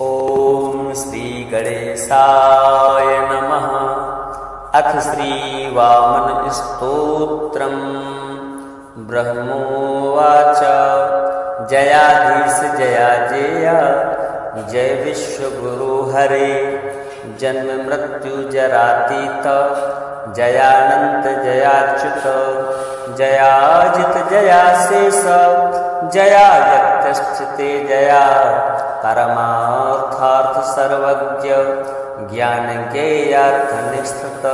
ओम श्री गणेशाय नमः। अथ श्री वामन स्तोत्रम्। ब्रह्मोवाच जयाधीश जया जया जय विश्वगुरु हरे। जन्म मृत्यु जरातीत जयानंत जयाच्युत जयाजित जयाशेष जया यत्स्थिते जया। परमार्थार्थ सर्वज्ञ ज्ञान ज्ञेयार्थ निष्ठित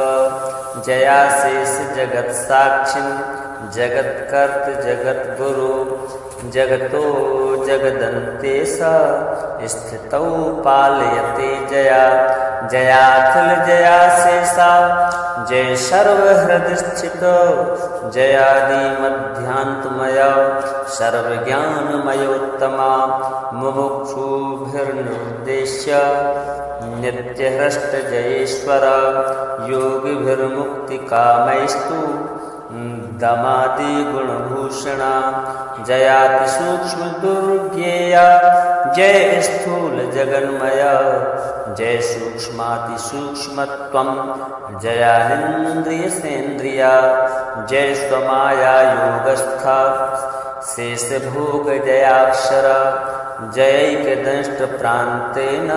जयाशेष जगत साक्षी जगत कर्त जगत गुरु जगतो जगदन्तेश स्थितौ पालयते जया। जयाखिल जयाशेषा जय सर्वहृदय स्थित जयादि मध्यांतमय सर्वज्ञानमयोत्तमा। मुमुक्षुभिर्निर्देश्य नित्यहृष्ट जयेश्वर योगिभिर्मुक्तिकामैस्तु दमादि गुणभूषणा। जयाति सूक्ष्म दुर्ज्ञेया जय स्थूल जगन्मय जय सूक्ष्माति सूक्ष्मत्वं जयानिन्द्रिय सेन्द्रिया। जय स्वमाया योगस्था शेष भोग जयाक्षर जयैकदंष्ट प्रान्तेन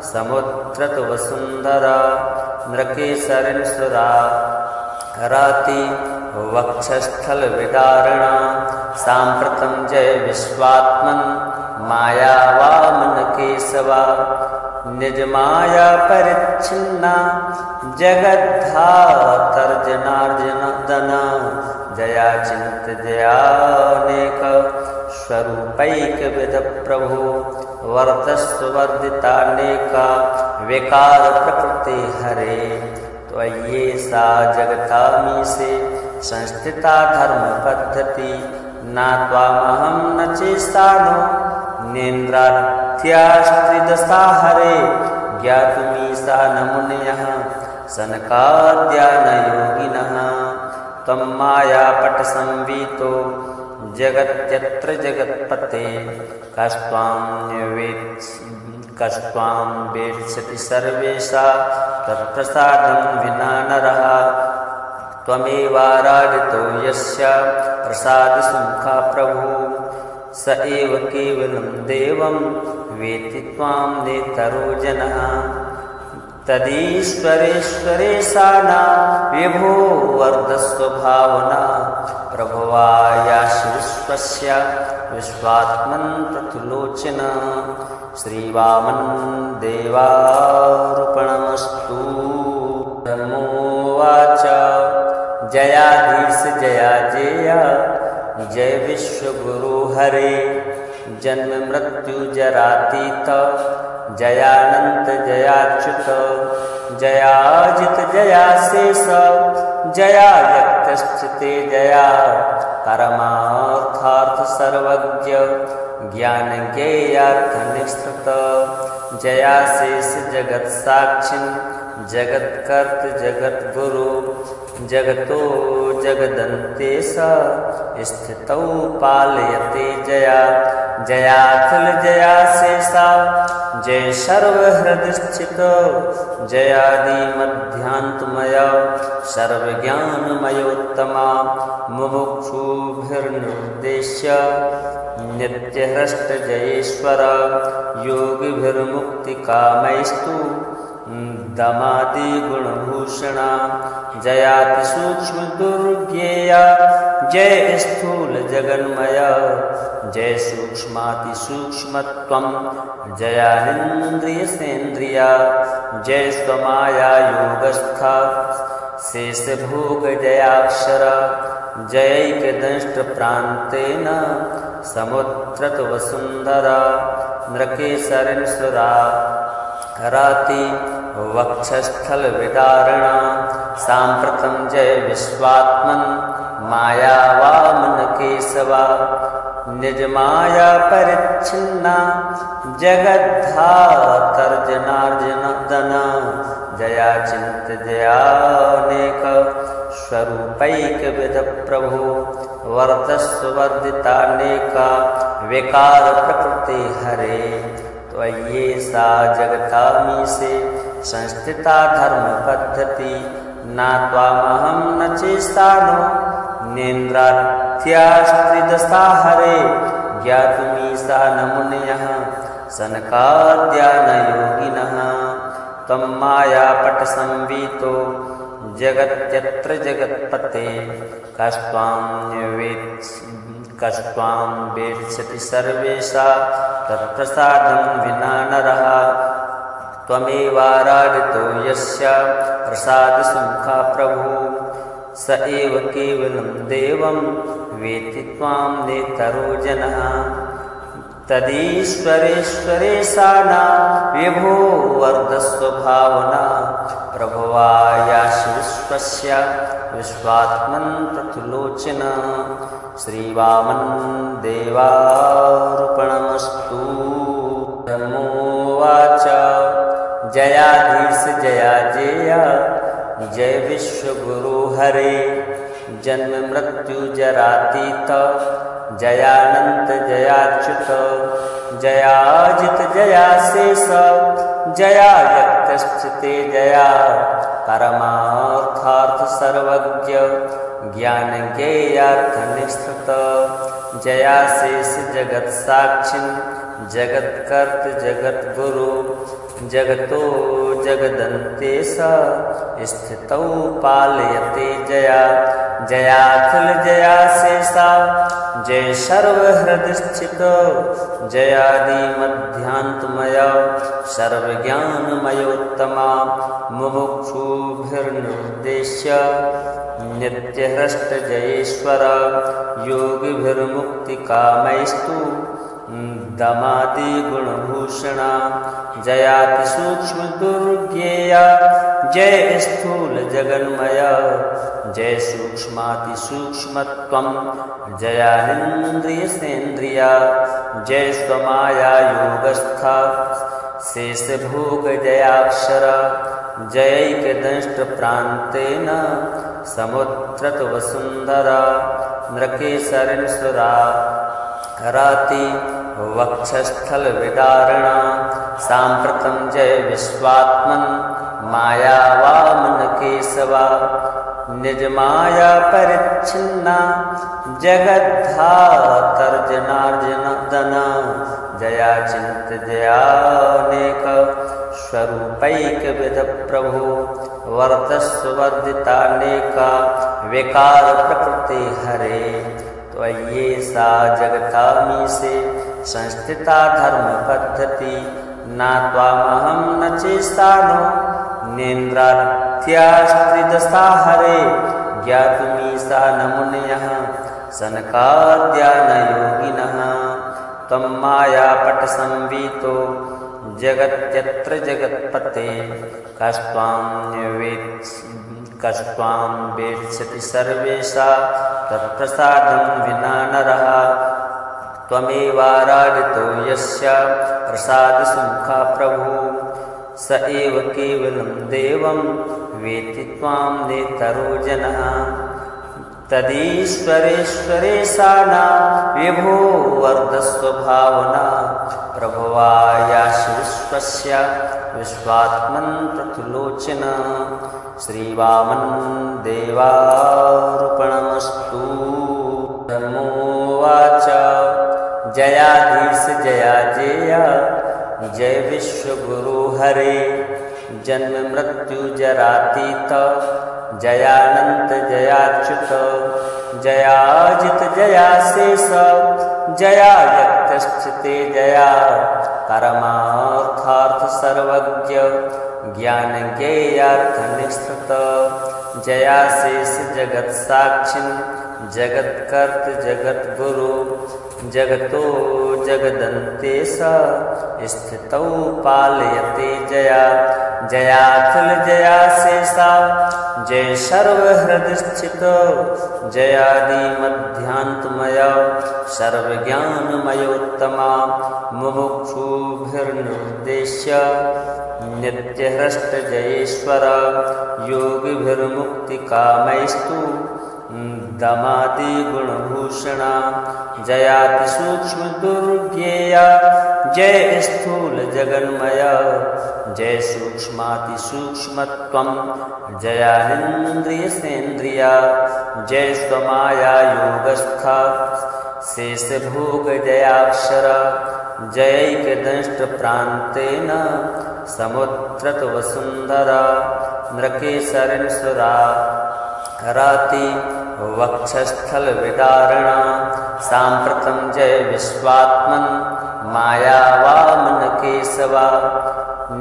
समुद्रत वसुन्धरा। नृकेसरिन्सुरा राति वक्षस्थल विदारणा। साम्प्रतं जय विश्वात्मन माया वामन केशवा। निज माया परिच्छिन्ना जगद्धातर्जनार्जनदना। जया चिंत जयानेक स्वरूपैक विध प्रभु। वर्धस्व वर्धितानेका विकार प्रकृति हरे। त्वय्ये सा जगतामी से संस्थिता धर्म पद्धति। ना त्वामहं न चेष्टानो नेन्द्रात्यास्त्रिदशा हरे। ज्ञातुमीशा न मुनयः सनकाद्या न योगिनः। त्वं मायापट संवीतो जगत्यत्र जगत्पते। कस्त्वां वेत्स्यति सर्वेषा तत्प्रसादं विना नरः। त्वमेवाराधितो यस्य प्रसादसुमुखा प्रभु। स एव केवलं देवं वेत्ति त्वां नेतरो जनः। तदीश्वरेश्वरेशाना विभो वर्धस्व भावना। प्रभवायाश विश्वस्य विश्वात्मन् प्रतिलोचन। श्रीवामन देवार्पणमस्तु। ब्रह्मोवाच जयाधीश जया जया जय विश्वगुरु हरे। जन्म मृत्यु जरातीत जयानंत जयाच्युत जयाजित जयाशेष जया यत्स्थिते जया। परमार्थार्थ सर्वज्ञ ज्ञान ज्ञेयार्थ निष्ठित जयाशेष जगत साक्षी जगत कर्त जगत गुरु जगतो जगदन्तेश स्थितौ पालयते जया। जयाखिल जयाशेषा जय सर्वहृदय स्थित जयादि मध्यांतमय सर्वज्ञानमयोत्तमा। मुमुक्षुभिर्निर्देश्य नित्यहृष्ट जयेश्वर योगिभिर्मुक्तिकामैस्तु दमादि गुणभूषणा। जयाति सूक्ष्म दुर्ज्ञेया जय स्थूल जगन्मय जय सूक्ष्माति सूक्ष्मत्वं जयानिन्द्रिय सेन्द्रिया। जय स्वमाया योगस्था शेष भोग जयाक्षर जयैकदंष्ट प्रान्तेन समुद्रत वसुन्धरा। नृकेसरिन्सुरा राति वक्षस्थल विदारणा। साम्प्रतं जय विश्वात्मन माया वामन केशवा। निज माया परिच्छिन्ना जगद्धातर्जनार्जनदना। जया चिंत जयानेक स्वरूपैक विध प्रभु। वर्धस्व वर्धितानेका विकार प्रकृति हरे। त्वय्ये सा जगतामी से संस्थिता धर्म पद्धति न त्वामहं न चेष्टानो नेन्द्रात्यास्त्रिदशा हरे ज्ञातुमीशा न मुनयः सनकाद्या न योगिनः त्वं मायापटसंवितो जगत्यत्र जगत्पते कस्त्वां वेत्स्यति सर्वेषा तत्प्रसादं विना नरः त्वमेवाराधितो यस्य प्रसादसुमुखा प्रभु स एव केवलं देवं वेत्ति त्वां नेतरो जनः तदीश्वरेश्वरेशाना विभो वर्धस्व भावना प्रभवायाशि विश्वस्य विश्वात्मन् प्रतिलोचन श्रीवामन देवार्पणमस्तु। धर्मोवाच जयाधीश जया जया जय विश्वगुरु हरे जन्म मृत्यु जरातीत जयानंत जयाच्युत जयाजित जयाशेष जया यक्तश्चिते जया परमार्थार्थ सर्वज्ञ ज्ञान ज्ञेयार्थ निष्ठित जयाशेष जगत साक्षिन् जगत कर्त जगत गुरु जगतो जगदन्तेश स्थितौ पालयते जया जयाखिल जयाशेषा जय सर्वहृदय स्थित जयादि मध्यांतमय सर्वज्ञानमयोत्तमा मुमुक्षुभिर्निर्देश्य नित्यहृष्ट जयेश्वर योगिभिर्मुक्तिकामैस्तु दमादि गुणभूषणा जयाति सूक्ष्म दुर्ज्ञेया जय स्थूल जगन्मय जय सूक्ष्माति सूक्ष्मत्वं जयानिन्द्रिय सेन्द्रिया जय स्वमाया योगस्था शेष भोग जयाक्षर जयैकदंष्ट प्रान्तेन समुद्रत वसुन्धरा नृकेसरिन्सुरा राति वक्षस्थल विदारणा सांप्रतं जय विश्वात्मन माया वामन केशवा निज माया परिच्छिन्ना जगद्धातर्जनार्जनदना जया चिंत जयानेक स्वरूपैक विध प्रभु वर्तस्व वर्धितानेका विकार प्रकृति हरे त्वय्ये सा जगतामी से संस्थिता धर्म पद्धति न त्वामहं न चेष्टानो नेन्द्रात्यास्त्रिदशा हरे ज्ञातुमीशा न मुनयः सनकाद्या न योगिनः त्वं मायापटसंवितो जगत्यत्र जगत्पते कस्त्वां वेत्स्यति सर्वेषा तत्प्रसादं विना नरः त्वमेवाराधितो यस्य प्रसादसुमुखा प्रभु स एव केवलं देवं वेत्ति त्वां नेतरो जनः तदीश्वरेश्वरेशाना विभो वर्धस्व भावना प्रभवायाशि विश्वस्य विश्वात्मन् प्रतिलोचन श्रीवामन देवार्पणमस्तु। धर्मोवाच जयाधीश जया जया जय विश्वगुरु हरे जन्म मृत्यु जरातीत जयानंत जयाच्युत जयाजित जयाशेष जया यक्तश्चिते जया परमार्थार्थ सर्वज्ञ ज्ञान ज्ञेयार्थ निष्ठित जयाशेष जगत साक्षिन् जगत कर्त जगत गुरु जगतो जगदन्तेश स्थितौ पालयते जया जयाखिल जयाशेषा जय सर्वहृदय स्थित जयादि मध्यांतमय सर्वज्ञानमयोत्तमा मुमुक्षुभिर्निर्देश्य नित्यहृष्ट जयेश्वर योगिभिर्मुक्तिकामैस्तु दमादिगुणभूषणा जयातिसूक्ष्मदुर्ज्ञेया जय स्थूल जगन्मया जय सूक्ष्मातिसूक्ष्मत्वं जयानिन्द्रियसेन्द्रिया जय स्वमाया योगस्था शेषभोग जयाक्षर जयैकदंष्टप्रान्तेन समुद्रत वसुन्धरा नृकेसरिन्सुरा राति वक्षस्थल विदारणा साम्प्रतं जय विश्वात्मन् माया वामन केशवा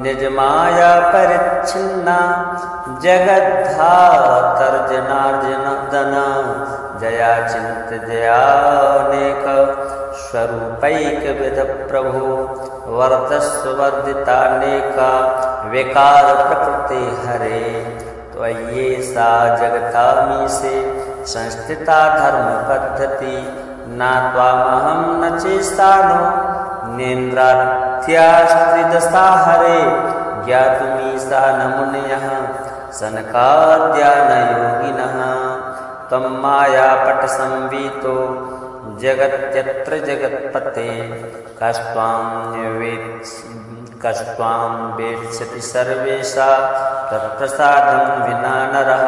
निज माया परिच्छिन्ना जगद्धातर्जनार्जनदना जया चिंत जयानेक स्वरूपैक विध प्रभु वर्धस्व वर्धितानेका विकार प्रकृति हरे त्वय्ये सा जगतामी से संस्थिता धर्म पद्धति ना त्वामहं न चेष्टानो नेन्द्रात्यास्त्रिदशा हरे ज्ञातुमीशा न मुनयः सनकाद्यानयोगिनः त्वं मायापटसंवीतो जगत्यत्र जगत्पते कस्त्वां वेत्स्यति सर्वेषा तत्प्रसादं विना नरः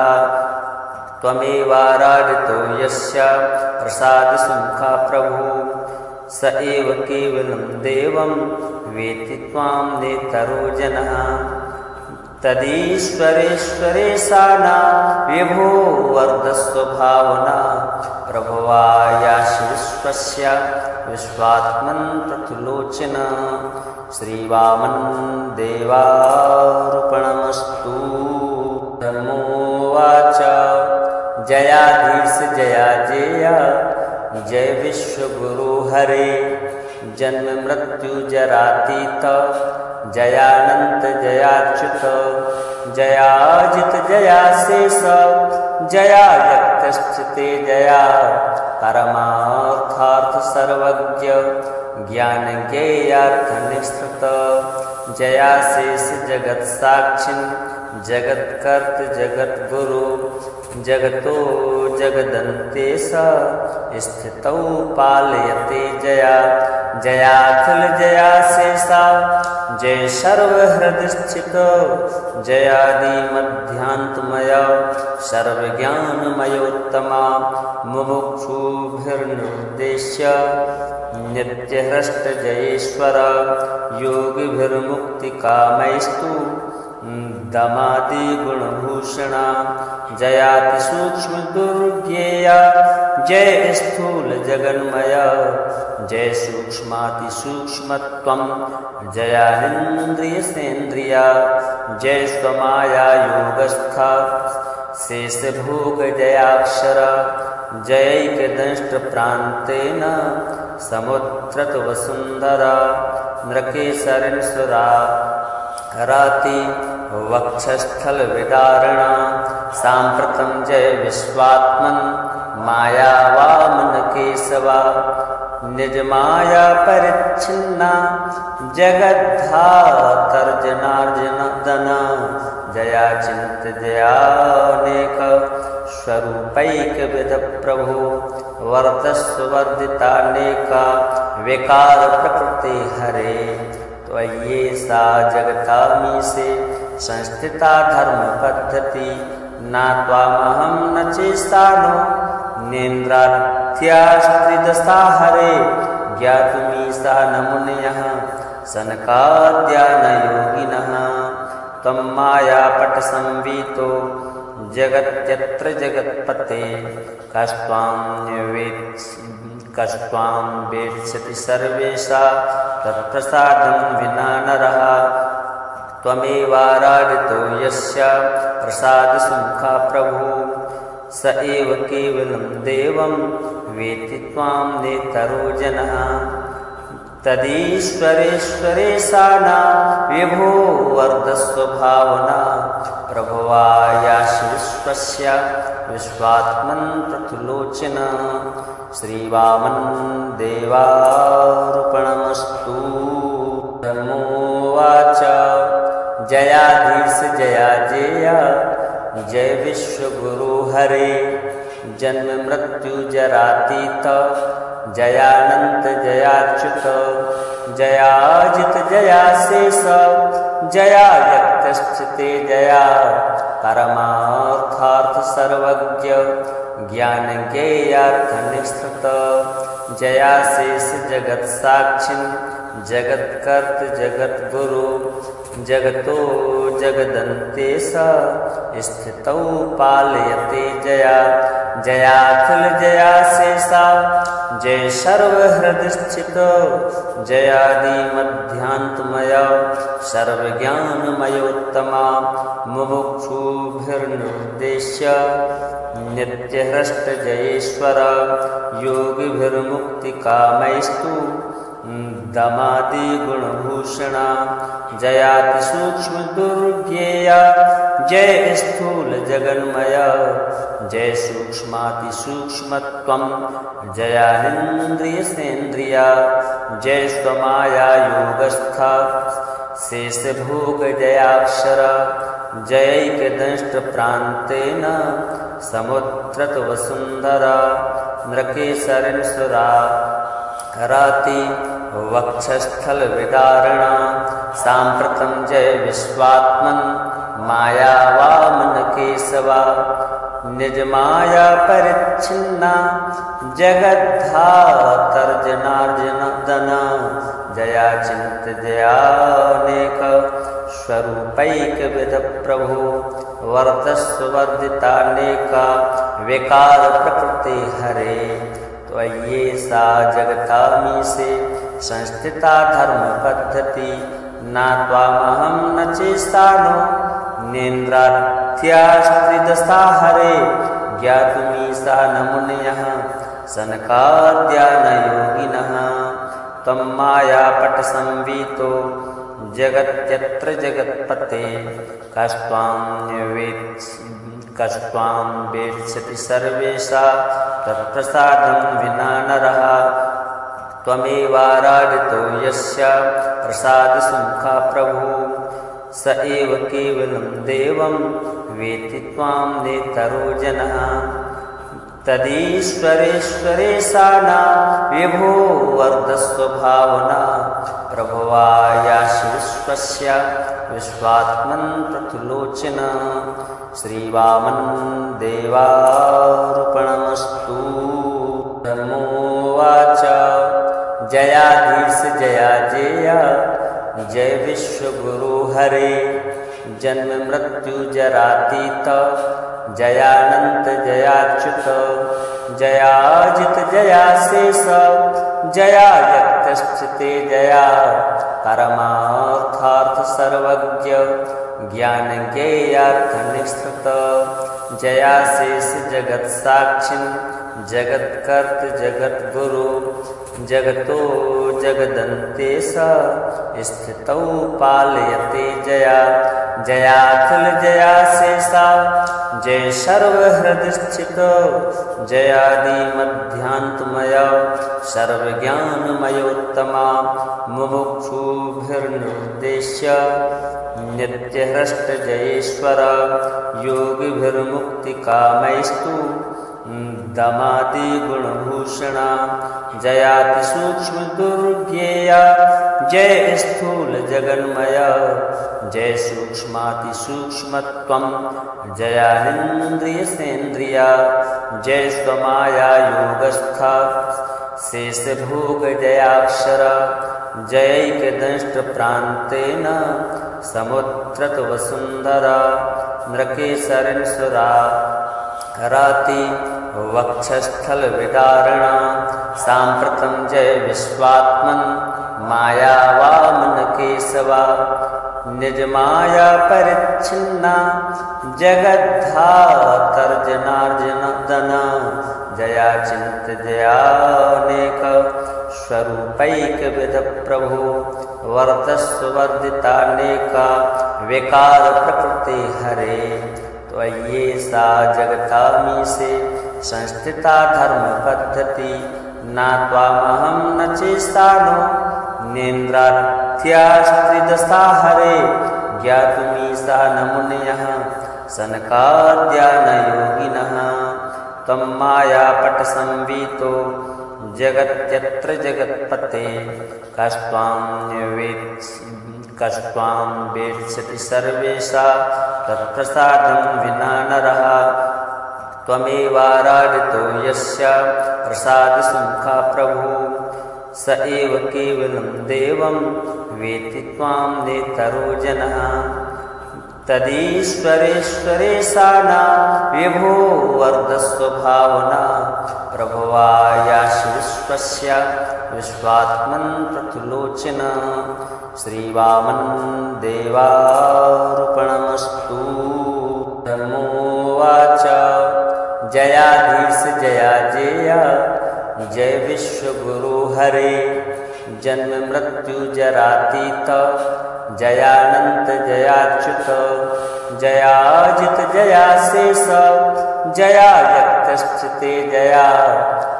त्वमेवाराधितो यस्य प्रसादसुमुखा प्रभु स एव केवलं देवं वेत्ति त्वां नेतरो जनः तदीश्वरेश्वरेशाना विभो वर्धस्व भावना प्रभवायाशि विश्वस्य विश्वात्मन् प्रतिलोचन श्रीवामन देवार्पणमस्तु। धर्मोवाच जयाधीश जया जया जय विश्वगुरु हरे जन्म मृत्यु जरातीत जयानंत जयाच्युत जयाजित जयाशेष जया जगतस्थिते जया परमार्थार्थ सर्वज्ञ ज्ञान ज्ञेयार्थ निस्तृत जयाशेष जगत साक्षिन् जगत्कर्त जगद्गुरु जगतो जगदन्तेश स्थितौ पालयते जया जयाखिल जयाशेषा जय सर्वहृदस्थित जयादि मध्यान्तमय सर्वज्ञानमयोत्तमा मुमुक्षुभिर्निर्देश्य नित्यहृष्ट जयेश्वर योगिभिर्मुक्तिकामैस्तु दमादिगुणभूषणा जयातिसूक्ष्मदुर्ज्ञेया जय स्थूल जगन्मया जय सूक्ष्मातिसूक्ष्मत्वं जयानिन्द्रियसेन्द्रिया जय स्वमाया योगस्था शेषभोग जयाक्षर जयैकदंष्टप्रान्तेन समुद्रत वसुन्धरा नृकेसरिन्सुरा राति वक्षस्थल विदारणा साम्प्रतं जय विश्वात्मन् माया वामन केशवा निज माया परिच्छिन्ना जगद्धातर्जनार्जनदना जया चिंत जयानेक स्वरूपैक विध प्रभु वर्धस्व वर्धितानेका विकार प्रकृति हरे त्वय्ये सा जगतामी से संस्थिता धर्म पद्धति ना त्वामहं न चेष्टानो नेन्द्रात्यास्त्रिदशा हरे ज्ञातुमीशा न मुनयः सनकाद्यानयोगिनः त्वं मायापटसंवीतो जगत्यत्र जगत्पते कस्त्वां वेत्स्यति सर्वेषा तत्प्रसादं विना नरः त्वमेवाराधितो यस्य प्रसादसुमुखा प्रभु स एव केवलं देवं वेत्ति त्वां नेतरो जनः तदीश्वरेश्वरेशाना विभो वर्धस्व भावना प्रभवायाशि विश्वस्य विश्वात्मन् प्रतिलोचन श्रीवामन देवार्पणमस्तु। धर्मोवाच जयाधीश जया जया जय विश्वगुरु हरे जन्म मृत्यु जरातीत जयानंत जयाच्युत जयाजित जयाशेष जया यक्तस्थिते जया परमार्थार्थ सर्वज्ञ ज्ञान ज्ञेयार्थ निष्ठित जयाशेष जगत साक्षिन् जगत्कर्त जगत गुरु जगतो जगदन्तेश स्थितौ पालयते जया जयाखिल जयाशेषा जय सर्वहृदस्थित जयादि मध्यांतमय सर्वज्ञानमयोत्तमा मुमुक्षुभिर्निर्देश्य नित्यहृष्ट जयेश्वर योगिभिर्मुक्तिकामैस्तु दमादि गुणभूषणा जयाति सूक्ष्म दुर्ज्ञेया जय स्थूल जगन्मय जय सूक्ष्माति सूक्ष्मत्वं जयानिन्द्रिय सेन्द्रिया जय स्वमाया योगस्था शेष भोग जयाक्षर जयैक दंष्ट प्रांतेन समुद्रत वसुंधरा नृकेशरन सुरा राति वक्षस्थल विदारणा सांप्रतम जय विश्वात्मन माया वामन केशवा निज माया परिच्छिन्ना जगद्धातर्जनार्जन दना जया चिंत जयानेक स्वरूपैक विद प्रभु वर्धस्व वर्धितानेका विकार प्रकृति हरे त्वयि सा जगतामी से संस्थिता धर्म पद्धति ना त्वामहं न चेष्टानो नेन्द्रात्यास्त्रिदशा हरे ज्ञातुमीशा न मुनयः सनकाद्या न योगिनः त्वं मायापट संवीतो जगत्यत्र जगत्पते कस्त्वां वेत्स्यति सर्वेषा तत्प्रसादं विना नरः त्वमेवाराधितो यस्य प्रसादसुमुखा प्रभु स एव केवलं देवं वेत्ति त्वां नेतरो जनः तदीश्वरेश्वरेशाना विभो वर्धस्व भावना प्रभवायासि विश्वस्य विश्वात्मन् पृथुलोचन श्रीवामन् देवार्पणमस्तु। धर्मोवाच जयाधीश जया जय जय विश्वगुरु हरे जन्म मृत्यु जरातीत जयानंत जयाच्युत जयाजित जयाशेष जया यक्तस्थिते जया परमार्थार्थ सर्वज्ञ ज्ञान ज्ञेयार्थ निष्ठित जयाशेष जगत साक्षिन् जगत्कर्त जगत गुरु जगतो जगदन्तेश स्थितौ पालयते जया जयाखिल जयाशेषा जय सर्वहृदस्थित जयादि मध्यांतमय सर्वज्ञानमयोत्तमा मुमुक्षुभिर्निर्देश्य नित्यहृष्ट जयेश्वर योगिभिर्मुक्तिकामैस्तु दमादि गुणभूषणा जयाति सूक्ष्म दुर्ज्ञेया जय स्थूल जगन्मय जय सूक्ष्माति सूक्ष्मत्वं जयानिन्द्रिय सेन्द्रिया जय स्वमाया योगस्था शेष भोग जयाक्षर जयैक दंष्ट प्रांतेन समुद्रत वसुंधरा नृकेशरन सुरा राति वक्षस्थल विदारणा सांप्रतम जय विश्वात्मन् माया वामन केशवा निज माया परिच्छिन्ना जगद्धातर्जनार्जन दना जया चिंत जयानेक स्वरूपैक विद प्रभु वर्धस्व वर्धितानेका विकार प्रकृति हरे त्वयि सा जगतामी से संस्थिता धर्म पद्धति ना त्वामहं न चेष्टानो नेन्द्रात्यास्त्रिदशा हरे ज्ञातुमीशा न मुनयः सनकाद्या न योगिनः त्वं मायापट संवीतो जगत्यत्र जगत्पते कस्त्वां वेत्स्यति सर्वेषां तत्प्रसादं विना नरः त्वमेवाराधितो यस्य प्रसादसुमुखा प्रभु स एव केवलं देवं वेत्ति त्वां नेतरो जनः तदीश्वरेश्वरेशाना विभो वर्धस्व भावना प्रभवायासि विश्वस्य विश्वात्मन् प्रतिलोचन श्रीवामन देवार्पणमस्तु। धर्मोवाच जयाधीश जया जय जय विश्वगुरु हरे जन्म मृत्यु जरातीत जयानंत जयाच्युत जयाजित जयाशेष जया यक्तश्चिते जया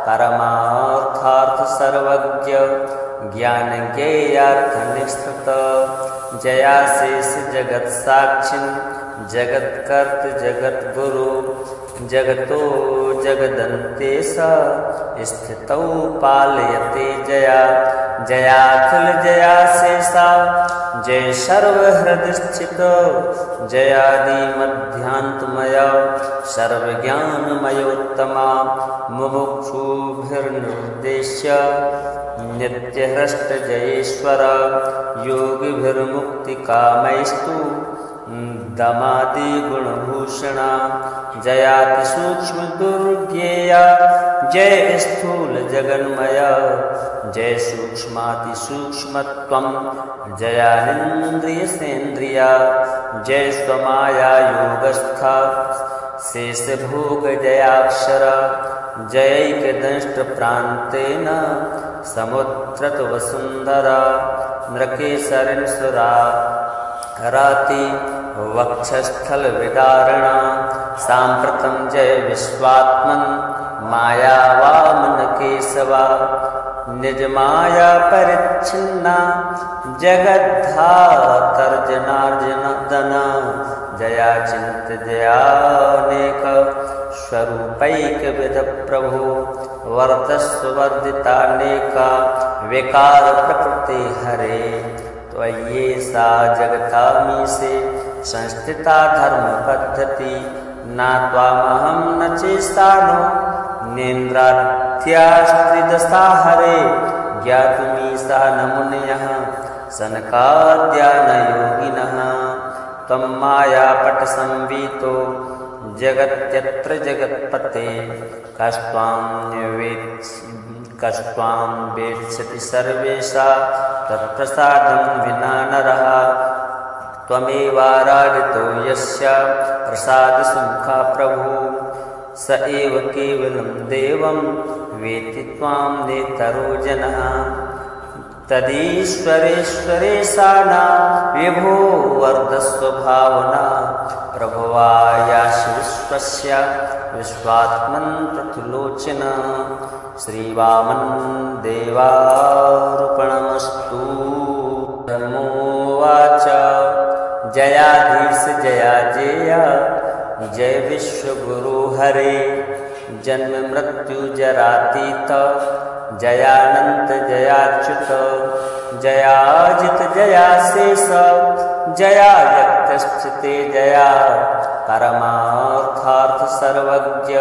परमार्थार्थ सर्वज्ञ ज्ञान ज्ञेयार्थ निष्ठित जयाशेष जगत साक्षिन् जगत्कर्त जगद्गुरु जगतो जगदन्तेश स्थितौ पालयते जया जयाखिल जयाशेषा जय सर्वहृदस्थित जयादिमध्यान्तमय सर्वज्ञानमयोत्तमा मुमुक्षुभिर्निर्देश्य नित्यहृष्ट जयेश्वर योगिभिर्मुक्तिकामैस्तु दमादिगुणभूषणा जयाति सूक्ष्म दुर्ज्ञेया जय स्थूल जगन्मय जय सूक्ष्माति सूक्ष्मत्वं जयानिन्द्रियसेन्द्रिया जय स्वमाया योगस्था शेषभोग जयाक्षर जयैकदंष्ट प्रान्तेन समुद्रत वसुन्धरा नृकेसरिन्सुरा राति वक्षस्थल विदारणा सांप्रतं जय विश्वात्मन् मायावामन केशवा निज माया परिच्छिन्ना जगद्धातर्जनार्जनदना जया चिंत जयानेक स्वरूपैक विध प्रभु वर्धस्व वर्धितानेका विकार प्रकृति हरे त्वयि सा जगतामी से संस्थिता धर्म पद्धति ना त्वामहं न चेष्टानो नेन्द्रात्यास्त्रिदशा हरे ज्ञातुमीशा न मुनयः सनकाद्या न योगिनः त्वं मायापट संवीतो जगत्यत्र जगत्पते कस्त्वां वेत्स्यति सर्वेषां तत्प्रसादं विना नरः त्वमेवाराधितो यस्य प्रसादसुमुखा प्रभु स एव केवलं देवं वेत्ति त्वां नेतरो जनः तदीश्वरेश्वरेशाना विभो वर्धस्व भावना प्रभवायासि विश्वस्य विश्वात्मन् प्रतिलोचन श्रीवामन देवार्पणमस्तु। धर्मोवाच जयाधीश जया जय जय विश्वगुरु हरे जन्म मृत्यु जरातीत जयानंत जयाच्युत जयाजित जयाशेष जया यक्तश्चिते जया परमार्थार्थ सर्वज्ञ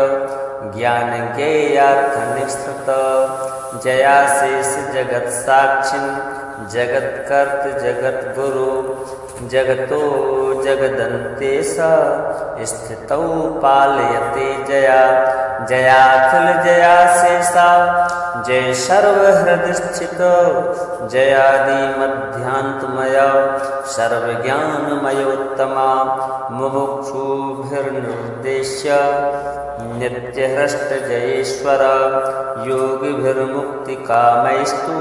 ज्ञान ज्ञेयार्थ निष्ठित जयाशेष जगत साक्षिन् जगत्कर्त जगद्गुरु जगतो जगदन्तेश स्थितौ पालयते जया जयाखिल जयाशेषा जय सर्वहृदस्थित जयादिमध्यान्तमय सर्वज्ञानमयोत्तमा मुमुक्षुभिर्निर्देश्य नित्यहृष्ट जयेश्वर योगिभिर्मुक्तिकामैस्तु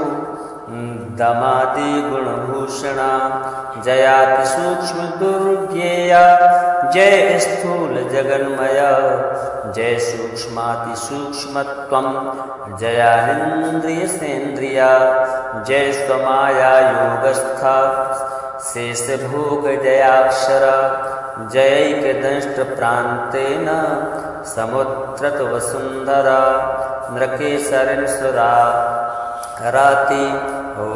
दमादिगुणभूषणा जयाति सूक्ष्म दुर्ज्ञेया जय स्थूल जगन्मय जय सूक्ष्माति सूक्ष्मत्वं जयानिन्द्रियसेन्द्रिया जय स्वमाया योगस्था शेष भोग जयाक्षर जयैकदंष्ट प्रान्तेन समुद्रत वसुन्धरा नृकेसरिन्सुरा राति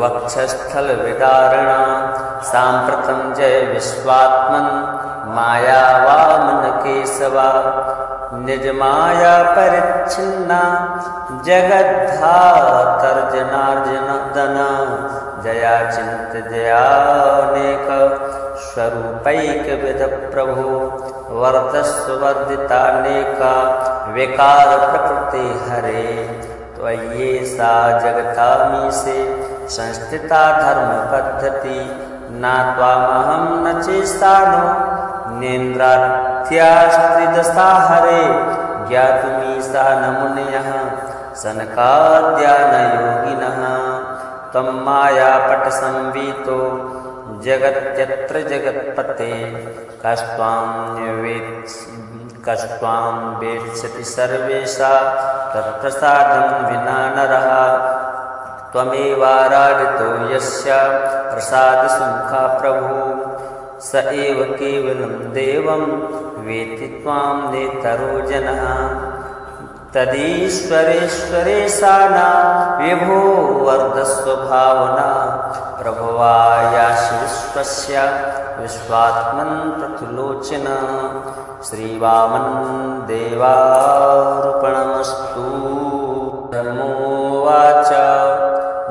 वक्षस्थल विदारणा साम्प्रतं जय विश्वात्मन् माया वामन केशवा निज माया परिच्छिन्ना जगद्धातर्जनार्जनदन जया चिंत जयानेक स्वरूपैक विध प्रभु वर्धस्व वर्धितानेका विकार प्रकृति हरे त्वय्ये सा जगतामी से संस्थिता धर्म पद्धति ना त्वामहं न चेष्टानो नेन्द्रात्यास्त्रिदशा हरे ज्ञातुमीशा न मुनयः सनकाद्यानयोगिनः त्वं मायापट संवीतो जगत्यत्र जगत्पते कस्त्वां वेत्स्यति सर्वेषा तत्प्रसादं विना नरः त्वमेवाराधितो यस्य प्रसादसुमुखा प्रभु स एव केवलं देवं वेत्ति त्वां नेतरो जनः तदीश्वरेश्वरेशाना विभो वर्धस्व भावना प्रभवायाशि विश्वस्य विश्वात्मन् प्रतिलोचन श्रीवामन् देवार्पणमस्तु। धर्मोवाच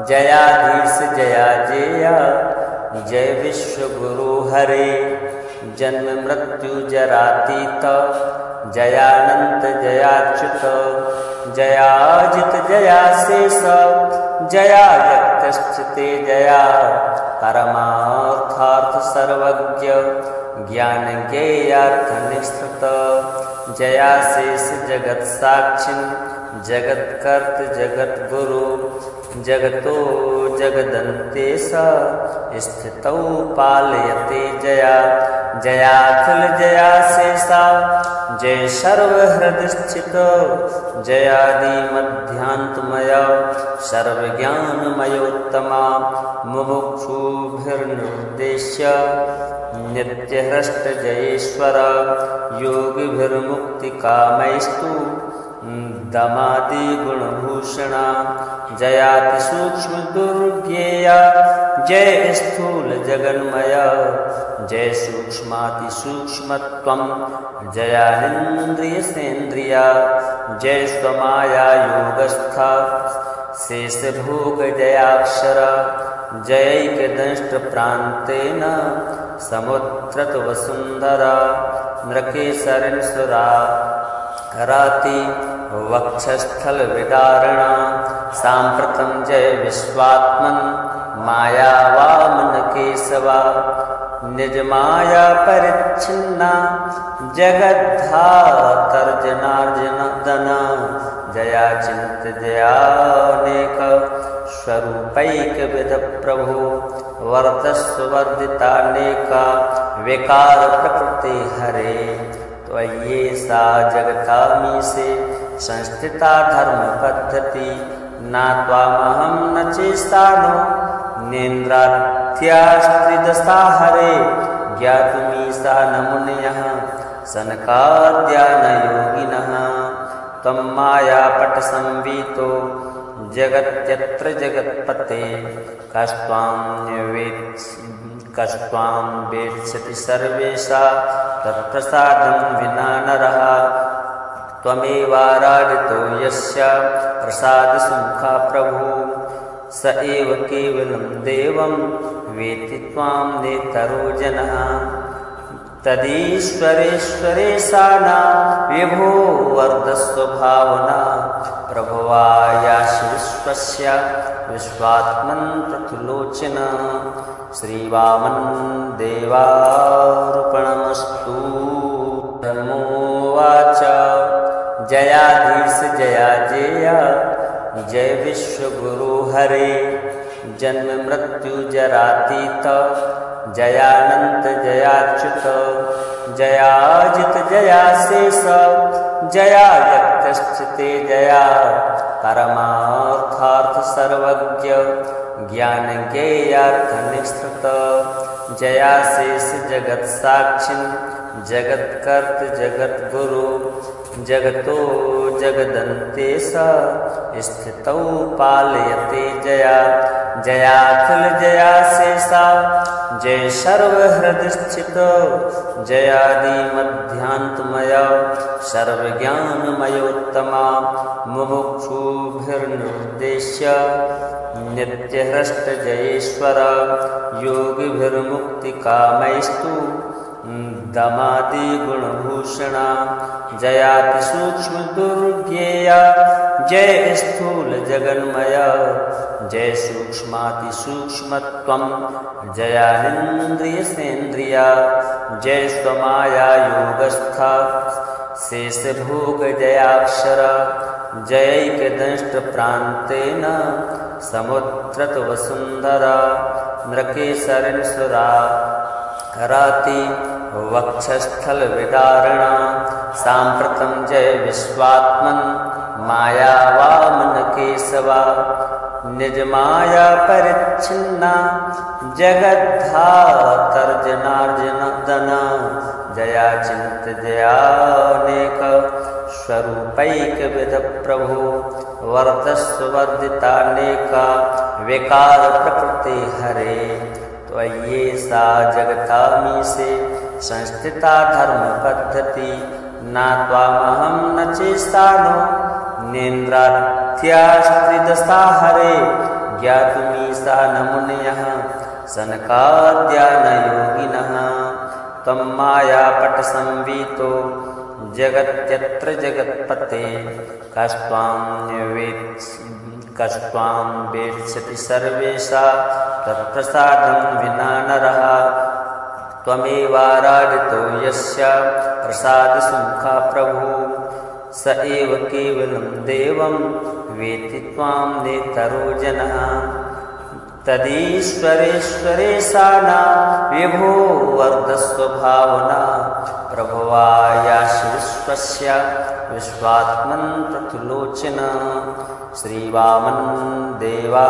जयाधीश जया जया जय विश्वगुरु हरे जन्म मृत्यु जरातीत जयानंत जयाच्युत जयाजित जयाशेष जया यक्तश्चिते जया परमार्थार्थ सर्वज्ञ ज्ञान ज्ञेयार्थ निष्ठित जयाशेष जगत साक्षिन् जगत्कर्त जगद्गुरु जगतो जगदन्तेश स्थितौ पालयते जया जयाखिल जयाशेषा जय सर्वहृदय स्थित जयादि मध्यांतमय सर्वज्ञानमयोत्तमा मुमुक्षुभिर्निर्देश्य नित्यहृष्ट जयेश्वर योगिभिर्मुक्तिकामैस्तु दमादि गुणभूषणा जयाति सूक्ष्म दुर्ज्ञेया जय स्थूल जगन्मय जय सूक्ष्माति सूक्ष्मत्वं जयानिन्द्रिय सेन्द्रिया जय स्वमाया योगस्था शेष भोग जयाक्षर जयैकदंष्ट प्रान्तेन समुद्रत वसुन्धरा नृकेसरिन्सुरा राति वक्षस्थल विदारणा साम्प्रतं जय विश्वात्मन् माया वामन केशवा निज माया परिच्छिन्ना जगद्धातर्जनार्जनदन जया चिंत जयानेक स्वरूपैक विध प्रभु वर्धस्व वर्धितानेका विकार प्रकृति हरे त्वय्ये सा जगतामी से संस्थिता धर्म पद्धति ना त्वामहं न चेष्टानो नेन्द्रात्यास्त्रिदशा हरे ज्ञातुमीशा न मुनयः सनकाद्यानयोगिनः त्वं मायापट संवीतो जगत्यत्र जगत्पते कस्त्वां वेत्स्यति सर्वेषा तत्प्रसादं विना नरः त्वमेवाराधितो यस्य प्रसादसुमुखा प्रभु स एव केवलं देवं वेत्ति त्वां नेतरो जनः तदीश्वरेश्वरेशाना विभो वर्धस्व भावना प्रभवायाशि विश्वस्य विश्वात्मन् प्रतिलोचन श्रीवामन् देवार्पणमस्तु। धर्मोवाच जयाधीश जया जया जय विश्वगुरु हरे जन्म मृत्यु जरातीत जयानंत जयाच्युत जयाजित जयाशेष जया यत्यस्थिते जया परमार्थार्थ सर्वज्ञ ज्ञान ज्ञेयार्थ निष्ठित जया शेष जगत साक्षिन् जगत्कर्त जगद्गुरु जगतो जगदन्तेश स्थितौ पालयते जया जयाखिल जया शेषा जय सर्वहृदय स्थित जयादि मध्यांतमय सर्वज्ञानमयोत्तमा मुमुक्षुभिर्निर्देश्य नित्यहृष्ट जयेश्वर योगिभिर्मुक्तिकामैस्तु दमादि गुणभूषणा जयाति सूक्ष्म दुर्ज्ञेया जय स्थूल जगन्मय जय सूक्ष्माति सूक्ष्मत्वं जयानिन्द्रिय सेन्द्रिया जय स्वमाया योगस्था शेष भोग जयाक्षर जयैक दंष्ट प्रांतेन समुद्रत वसुंधरा नृकेशरिण सुरा कराति वक्षस्थल विदारणा सांप्रतम जय विश्वात्मन माया वामन केशवा निज माया परिच्छिन्ना जगद्धातर्जनार्जनदना जया चिंत जयानेक स्वरूपैक विध प्रभु वर्धस्व वर्धितानेका विकार प्रकृति हरे त्वयि सा जगतामी से संस्थिता धर्म पद्धति ना त्वामहं न चेष्टानो नेन्द्रात्यास्त्रिदशा हरे ज्ञातुमीशा न मुनयः सनकाद्या न योगिनः त्वं मायापट संवीतो जगत्यत्र जगत्पते कस्त्वां वेत्स्यति सर्वेषा तत्प्रसादं विना नरः त्वमेवाराधितो यस्य प्रसादसुमुखा प्रभु स एव केवलं देवं वेत्ति त्वां नेतरो जनः तदीश्वरेश्वरेशाना विभो वर्धस्व भावना प्रभवायाश विश्वस्य विश्वात्मन् प्रतुलोचन श्रीवामन देवा